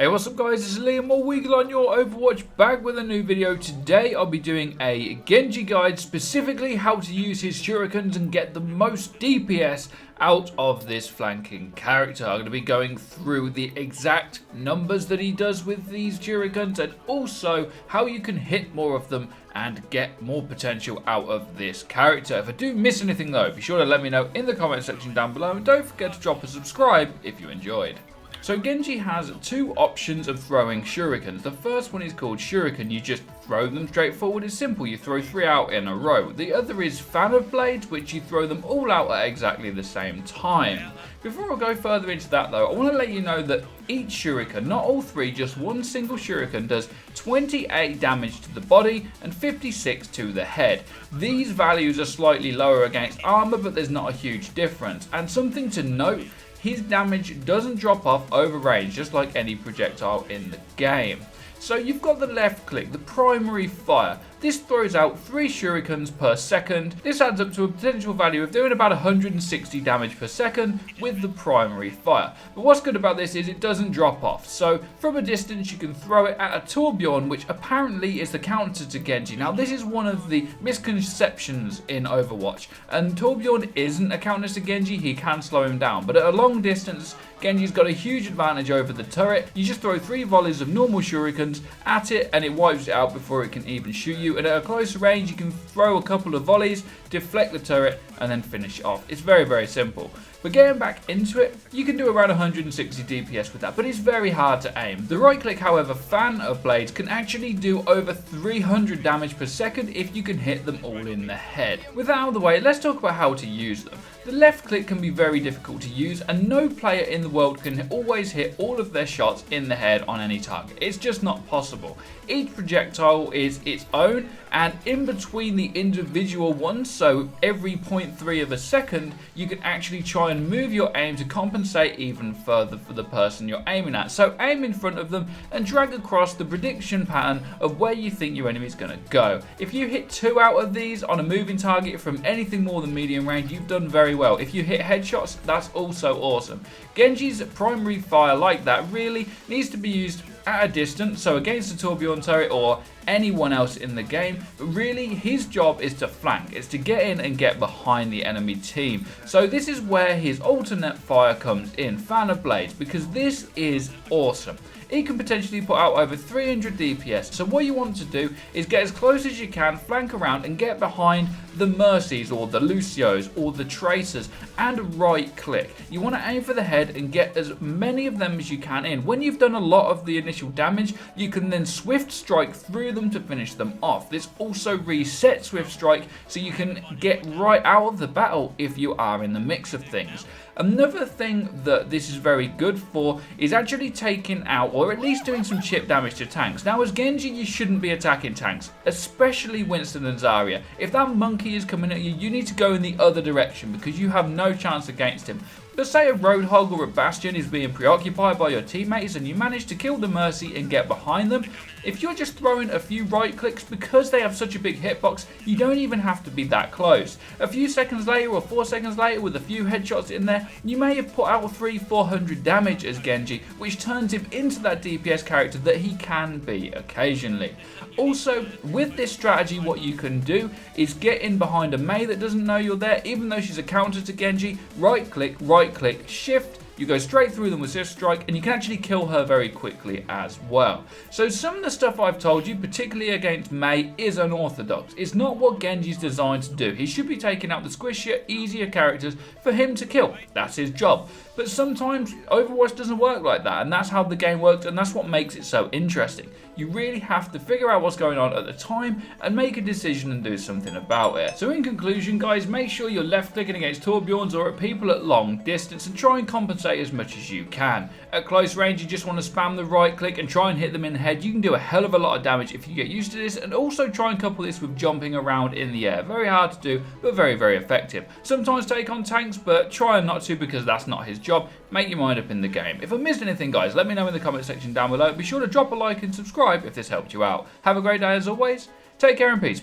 Hey, what's up guys, it's Liam or Weagle on your Overwatch, back with a new video. Today I'll be doing a Genji guide, specifically how to use his shurikens and get the most DPS out of this flanking character. I'm going to be going through the exact numbers that he does with these shurikens and also how you can hit more of them and get more potential out of this character. If I do miss anything though, be sure to let me know in the comment section down below, and don't forget to drop a subscribe if you enjoyed. So Genji has two options of throwing shurikens. The first one is called shuriken. You just throw them straight forward. It's simple. You throw 3 out in a row. The other is fan of blades, which you throw them all out at exactly the same time. Before I go further into that though, I want to let you know that each shuriken, not all 3, just one single shuriken, does 28 damage to the body and 56 to the head. These values are slightly lower against armor, but there's not a huge difference. And something to note, his damage doesn't drop off over range, just like any projectile in the game. So you've got the left click, the primary fire. This throws out 3 shurikens per second. This adds up to a potential value of doing about 160 damage per second with the primary fire. But what's good about this is it doesn't drop off. So from a distance you can throw it at a Torbjorn, which apparently is the counter to Genji. Now this is one of the misconceptions in Overwatch. And Torbjorn isn't a counter to Genji, he can slow him down. But at a long distance, Genji's got a huge advantage over the turret. You just throw 3 volleys of normal shurikens at it and it wipes it out before it can even shoot you. And at a closer range, you can throw a couple of volleys, deflect the turret, and then finish it off. It's very, very simple. But getting back into it, you can do around 160 DPS with that, but it's very hard to aim. The right click, however, fan of blades, can actually do over 300 damage per second if you can hit them all in the head. With that out of the way, let's talk about how to use them. The left click can be very difficult to use, and no player in the world can always hit all of their shots in the head on any target. It's just not possible. Each projectile is its own, and in between the individual ones, so every 0.3 of a second, you can actually try and move your aim to compensate even further for the person you're aiming at. So aim in front of them and drag across the prediction pattern of where you think your enemy is going to go. If you hit 2 out of these on a moving target from anything more than medium range, you've done very well. If you hit headshots, that's also awesome. Genji's primary fire like that really needs to be used at a distance, so against the Torbjorn turret or anyone else in the game. But really his job is to flank, it's to get in and get behind the enemy team. So this is where his alternate fire comes in, fan of blades, because this is awesome. It can potentially put out over 300 DPS. So what you want to do is get as close as you can, flank around and get behind the Mercies or the Lucios or the Tracers and right click. You want to aim for the head and get as many of them as you can in. When you've done a lot of the initial damage, you can then swift strike through them to finish them off. This also resets swift strike so you can get right out of the battle if you are in the mix of things. Another thing that this is very good for is actually taking out, or at least doing some chip damage to tanks. Now as Genji, you shouldn't be attacking tanks, especially Winston and Zarya. If that monkey is coming at you, you need to go in the other direction because you have no chance against him. But say a Roadhog or a Bastion is being preoccupied by your teammates and you manage to kill the Mercy and get behind them. If you're just throwing a few right clicks, because they have such a big hitbox, you don't even have to be that close. A few seconds later or 4 seconds later with a few headshots in there, you may have put out 300-400 damage as Genji, which turns him into that DPS character that he can be occasionally. Also, with this strategy, what you can do is get in behind a Mei that doesn't know you're there, even though she's a counter to Genji, right click, shift, you go straight through them with Swift Strike, and you can actually kill her very quickly as well. So some of the stuff I've told you, particularly against Mei, is unorthodox. It's not what Genji's designed to do. He should be taking out the squishier, easier characters for him to kill. That's his job. But sometimes Overwatch doesn't work like that, and that's how the game works, and that's what makes it so interesting. You really have to figure out what's going on at the time and make a decision and do something about it. So in conclusion guys, make sure you're left clicking against Torbjorns or at people at long distance and try and compensate as much as you can. At close range, you just want to spam the right click and try and hit them in the head. You can do a hell of a lot of damage if you get used to this, and also try and couple this with jumping around in the air. Very hard to do, but very, very effective. Sometimes take on tanks, but try not to because that's not his job. Make your mind up in the game. If I missed anything guys, let me know in the comment section down below. Be sure to drop a like and subscribe if this helped you out. Have a great day as always. Take care and peace.